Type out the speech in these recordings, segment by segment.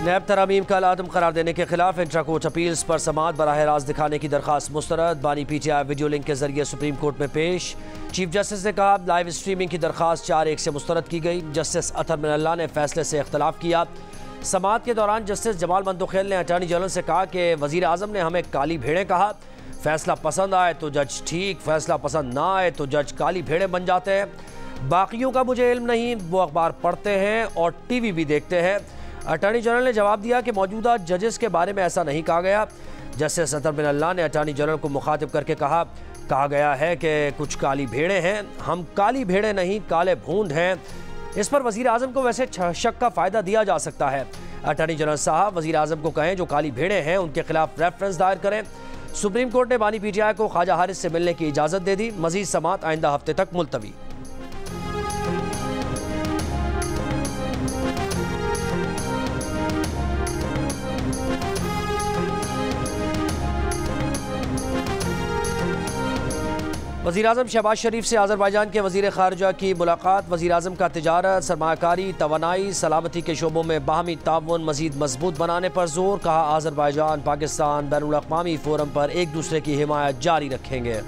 नैब तरमीम का लादम करार देने के खिलाफ इंट्रा कोर्ट अपील्स पर समाअत बराह रास्त दिखाने की दरखास्त मुस्तरद। बानी PTI वीडियो लिंक के जरिए सुप्रीम कोर्ट में पेश। चीफ जस्टिस ने कहा लाइव स्ट्रीमिंग की दरखास्त 4-1 से मुस्तरद की गई। जस्टिस अतर मिनल्ला ने फैसले से इख्तलाफ किया। समाअत के दौरान जस्टिस जमाल मंदोखेल ने अटॉर्नी जनरल से कहा कि वजीर आजम ने हमें काली भेड़ें कहा, फैसला पसंद आए तो जज ठीक, फैसला पसंद ना आए तो जज काली भेड़ें बन जाते हैं। बाकियों का मुझे इल्म नहीं, वो अखबार पढ़ते हैं और TV भी देखते हैं। अटॉर्नी जनरल ने जवाब दिया कि मौजूदा जजेस के बारे में ऐसा नहीं कहा गया। जस्टिस अतर मिनल्ला ने अटॉर्नी जनरल को मुखातिब करके कहा गया है कि कुछ काली भेड़ें हैं, हम काली भेड़ें नहीं काले भूंड हैं। इस पर वजीर आजम को वैसे शक का फ़ायदा दिया जा सकता है। अटॉर्नी जनरल साहब वजीर आजम को कहें जो काली भेड़ें हैं उनके खिलाफ रेफरेंस दायर करें। सुप्रीम कोर्ट ने बानी PTI को ख्वाजा हारिस से मिलने की इजाज़त दे दी। मजीद समाअत आइंदा हफ्ते तक मुलतवी। वज़ीर आज़म शहबाज शरीफ से आज़रबाईजान के वज़ीर ख़ारजा की मुलाकात। वज़ीर आज़म का तिजारत, सरमायाकारी, तवानाई, सलामती के शोबों में बाहमी ताउन मज़ीद मजबूत बनाने पर जोर। कहा आज़रबाईजान पाकिस्तान बैनुल अक़वामी फ़ोरम पर एक दूसरे की हिमायत जारी रखेंगे।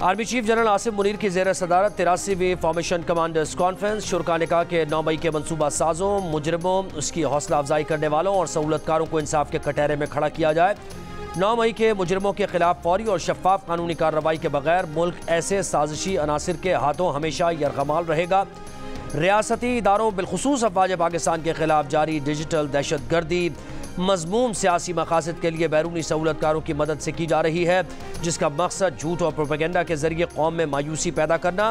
Army chief general Asim Munir की ज़ेर सदारत 83वीं फॉर्मेशन कमांडर्स कॉन्फ्रेंस। शुरका ने कहा कि 9 मई के मनसूबा साजों, मुजरिमों, उसकी हौसला अफजाई करने वालों और सहूलतकारों को इंसाफ के कटहरे में खड़ा किया जाए। 9 मई के मुजरिमों के खिलाफ फौरी और शफाफ कानूनी कार्रवाई के बगैर मुल्क ऐसे साजिशी अनासिर के हाथों हमेशा यरगमाल रहेगा। रियासती इदारों बिलखुसूस अफवाज पाकिस्तान के खिलाफ जारी डिजिटल दहशत गर्दी मज़मूम सियासी मकासद के लिए बैरूनी सहूलतकारों की मदद से की जा रही है, जिसका मकसद झूठ और प्रोपेगेंडा के जरिए कौम में मायूसी पैदा करना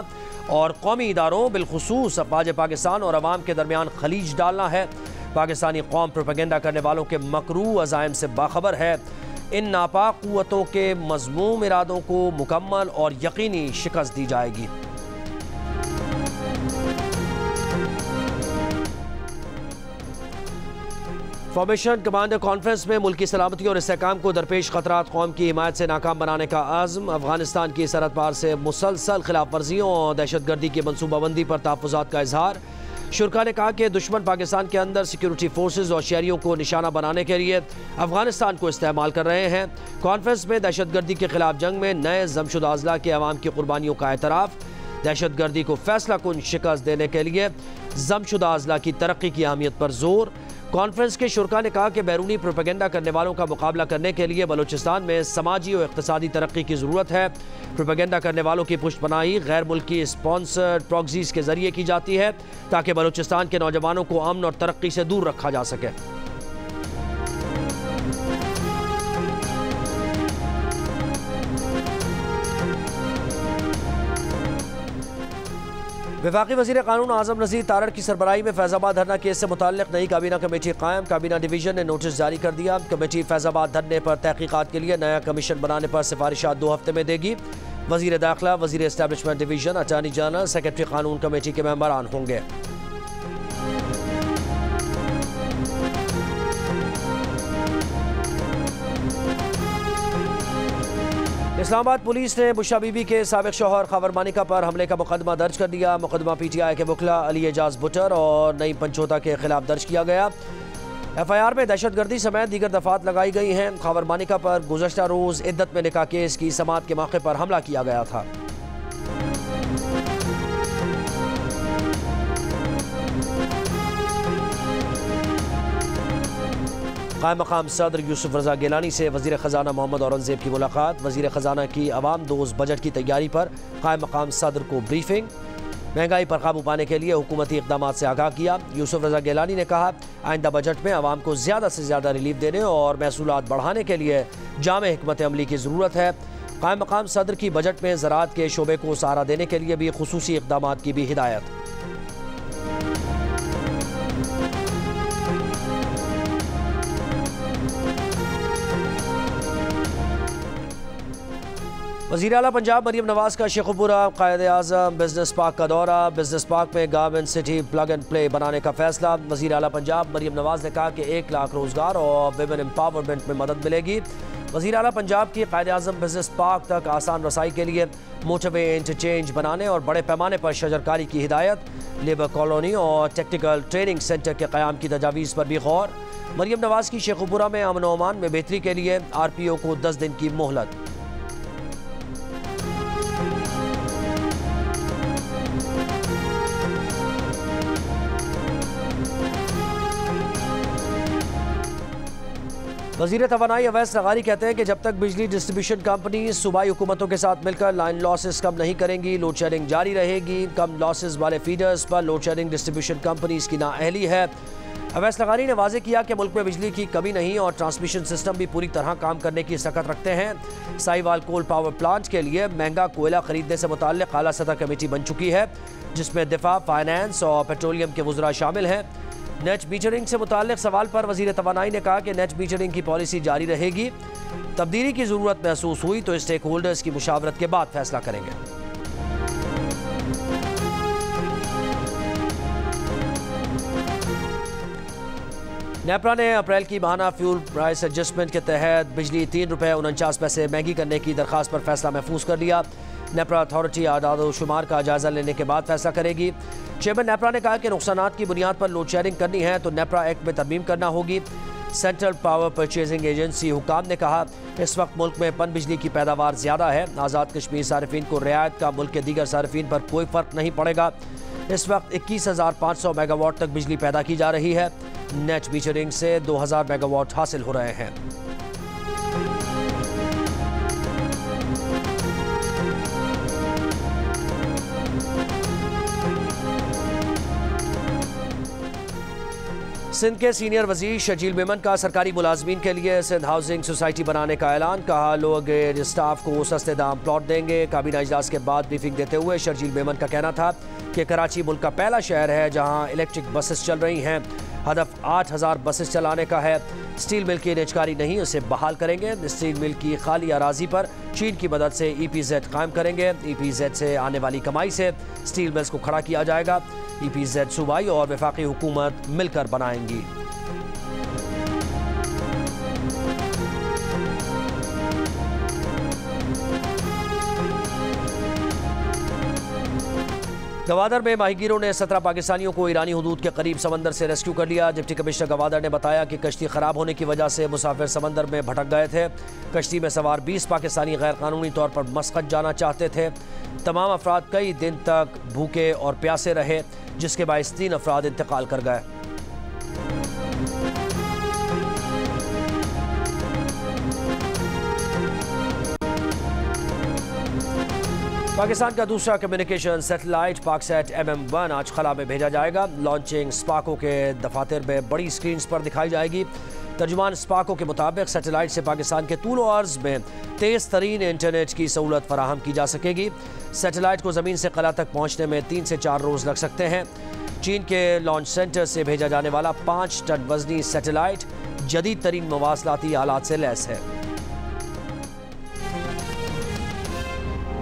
और कौमी इदारों बिलखुसूस अफवाज पाकिस्तान और अवाम के दरमियान खलीज डालना है। पाकिस्तानी कौम प्रोपेगेंडा करने वालों के मकरू अज़ाइम से बाखबर है। इन नापाक क़ुव्वतों के मज़मूम इरादों को मुकम्मल और यकीनी शिकस्त दी जाएगी। फॉर्मेशन कमांडर कॉन्फ्रेंस में मुल्क की सलामती और इस्तेहकाम को दरपेश खतरात कौम की हिमायत से नाकाम बनाने का आज़म। अफगानिस्तान की सरहद पार से मुसलसल खिलाफ वर्जियों और दहशत गर्दी की मनसूबाबंदी पर तहफ़्फ़ुज़ात का इजहार। शुरका ने कहा कि दुश्मन पाकिस्तान के अंदर सिक्योरिटी फोर्सेज और शहरियों को निशाना बनाने के लिए अफगानिस्तान को इस्तेमाल कर रहे हैं। कॉन्फ्रेंस में दहशत गर्दी के खिलाफ जंग में नए जमशुदा अज़ला के अवाम की कुर्बानियों का एतराफ़। दहशत गर्दी को फैसला कुन शिकस्त देने के लिए जमशुदा अज़ला की तरक्की की अहमियत पर जोर। कॉन्फ्रेंस के शुरका ने कहा कि बैरूनी प्रोपेगेंडा करने वालों का मुकाबला करने के लिए बलूचिस्तान में समाजी और इक़्तिसादी तरक्की की ज़रूरत है। प्रोपेगेंडा करने वालों की पुष्टपनाही गैर मुल्की स्पॉन्सर्ड प्रॉक्सीज के जरिए की जाती है ताकि बलूचिस्तान के नौजवानों को अमन और तरक्की से दूर रखा जा सके। वफाकी वज़ीर क़ानून आज़म नज़ीर तारड़ की सरबराही में फैज़ाबाद धरना केस से मुताल्लिक़ नई काबीना कमेटी कायम। काबीना डिवीज़न ने नोटिस जारी कर दिया। कमेटी फैज़ाबाद धरने पर तहक़ीक़ात के लिए नया कमीशन बनाने पर सिफारिशात 2 हफ्ते में देगी। वज़ीर दाखिला, वज़ीर establishment division, attorney general, secretary कानून कमेटी के मेंबरान होंगे। इस्लामाबाद पुलिस ने बुशरा बीबी के साबिक़ शौहर ख़ावर मानिका पर हमले का मुकदमा दर्ज कर दिया। मुकदमा PTI के वकला अली एजाज बुटर और नईम पंचोता के खिलाफ दर्ज किया गया। FIR में दहशत गर्दी समेत दीगर दफ़ात लगाई गई हैं। ख़ावर मानिका पर गुज़श्ता रोज़ इद्दत में निकाह केस की समाअत के मौके पर हमला किया गया था। कायम मकाम सदर यूसुफ रज़ा गिलानी से वज़ीर ख़जाना मोहम्मद औरंगज़ेब की मुलाकात। वज़ीर ख़जाना की अवाम दोस्त बजट की तैयारी पर कायम मकाम सदर को ब्रीफिंग। महंगाई पर काबू पाने के लिए हुकूमती इक़दाम से आगाह किया। यूसुफ रज़ा गिलानी ने कहा आइंदा बजट में अवाम को ज़्यादा से ज़्यादा रिलीफ देने और महसूलात बढ़ाने के लिए जामे हिकमत अमली की ज़रूरत है। कायम मकाम सदर की बजट में ज़राअत के शोबे को सहारा देने के लिए भी खुसूसी इक़दाम की भी हिदायत। वज़ीर आला पंजाब मरियम नवाज का शेखुपुरा क़ायद-ए-आज़म बिजनेस पार्क का दौरा। बिजनेस पार्क में garment city plug and play बनाने का फैसला। वज़ीर आला पंजाब मरियम नवाज ने कहा कि 1 लाख रोज़गार और विमेन एम्पावरमेंट में मदद मिलेगी। वज़ीर आला पंजाब की क़ायद-ए-आज़म बिजनेस पार्क तक आसान रसाई के लिए मोटरवे इंटरचेंज बनाने और बड़े पैमाने पर शजरकारी की हिदायत। लेबर कॉलोनी और टेक्निकल ट्रेनिंग सेंटर के क़याम की तजावीज़ पर भी गौर। मरियम नवाज की शेखुपुरा में अमन व अमान में बेहतरी के लिए RPO को 10 दिन की मोहलत। वज़ीर तवानाई अवैस लगारी कहते हैं कि जब तक बिजली डिस्ट्रीब्यूशन कंपनी सूबाई हुकूमतों के साथ मिलकर लाइन लॉसेस कम नहीं करेंगी, लोड शेडिंग जारी रहेगी। कम लॉसेस वाले फीडर्स पर लोड शेडिंग डिस्ट्रीब्यूशन कंपनीज की नाअहली है। अवैस लगारी ने वाज़ेह किया कि मुल्क में बिजली की कमी नहीं और ट्रांसमिशन सिस्टम भी पूरी तरह काम करने की सख्त रखते हैं। साहिवाल कोल पावर प्लांट के लिए महंगा कोयला खरीदने से मुताल्लिक़ आला सतह कमेटी बन चुकी है, जिसमें दिफा, फाइनेंस और पेट्रोलियम के वज़रा शामिल हैं। नेट मीटरिंग से मुताल्लिक़ सवाल पर वज़ीर तवानाई ने कहा कि नेट मीटरिंग की पॉलिसी जारी रहेगी। तब्दीली की ज़रूरत महसूस हुई तो स्टेक होल्डर्स की मुशावरत के बाद फैसला करेंगे। नेपरा ने अप्रैल की माहाना फ्यूल प्राइस एडजस्टमेंट के तहत बिजली 3 रुपये 49 पैसे महंगी करने की दरख्वास्त पर फैसला महफूज कर लिया। नेपरा अथॉरिटी आदाद व शुमार का जायजा लेने के बाद फैसला करेगी। चेयरमैन नेपरा ने कहा कि नुकसानात की बुनियाद पर लोड शेयरिंग करनी है तो नेपरा एक्ट में तरमीम करना होगी। सेंट्रल पावर परचेजिंग एजेंसी हुकाम ने कहा इस वक्त मुल्क में पन बिजली की पैदावार ज़्यादा है। आज़ाद कश्मीर सारिफीन को रियायत का मुल्क के दीगर सारिफीन पर कोई फ़र्क नहीं पड़ेगा। इस वक्त 21,500 मेगावाट तक बिजली पैदा की जा रही है। नेट मीटरिंग से 2,000 मेगावाट हासिल हो रहे हैं। सिंध के सीनियर वजीर शर्जील मेमन का सरकारी मुलाजमीन के लिए सिंध हाउसिंग सोसाइटी बनाने का ऐलान। कहा लोग स्टाफ को सस्ते दाम प्लॉट देंगे। काबीना इजलास के बाद ब्रीफिंग देते हुए शर्जील मेमन का कहना था कि कराची मुल्क का पहला शहर है जहां इलेक्ट्रिक बसेस चल रही हैं। हदफ 8,000 बसेस चलाने का है। स्टील मिल की निजकारी नहीं, उसे बहाल करेंगे। स्टील मिल की खाली अराजी पर चीन की मदद से EPZ कायम करेंगे। EPZ से आने वाली कमाई से स्टील मिल्स को खड़ा किया जाएगा। EPZ सूबाई और वफाकी हुकूमत मिलकर बनाएंगी। गवादर में माहीगीरों ने 17 पाकिस्तानियों को ईरानी हुदूद के करीब समंदर से रेस्क्यू कर लिया। डिप्टी कमिश्नर गवादर ने बताया कि कश्ती खराब होने की वजह से मुसाफिर समंदर में भटक गए थे। कश्ती में सवार 20 पाकिस्तानी गैर कानूनी तौर पर मस्कत जाना चाहते थे। तमाम अफराद कई दिन तक भूखे और प्यासे रहे, जिसके बायस 3 अफराद इंतकाल कर गए। पाकिस्तान का दूसरा कम्युनिकेशन सैटेलाइट पाकसैट MM1 आज खला में भेजा जाएगा। लॉन्चिंग स्पाको के दफातर में बड़ी स्क्रीन पर दिखाई जाएगी। तर्जुमान स्पाको के मुताबिक सैटेलाइट से पाकिस्तान के तूल अर्ज में तेज़ तरीन इंटरनेट की सहूलत फराहम की जा सकेगी। सैटेलाइट को ज़मीन से खला तक पहुँचने में 3 से 4 रोज़ लग सकते हैं। चीन के लॉन्च सेंटर से भेजा जाने वाला 5 टन वजनी सैटेलाइट जदीद तरीन मवासलाती आलात से लैस है।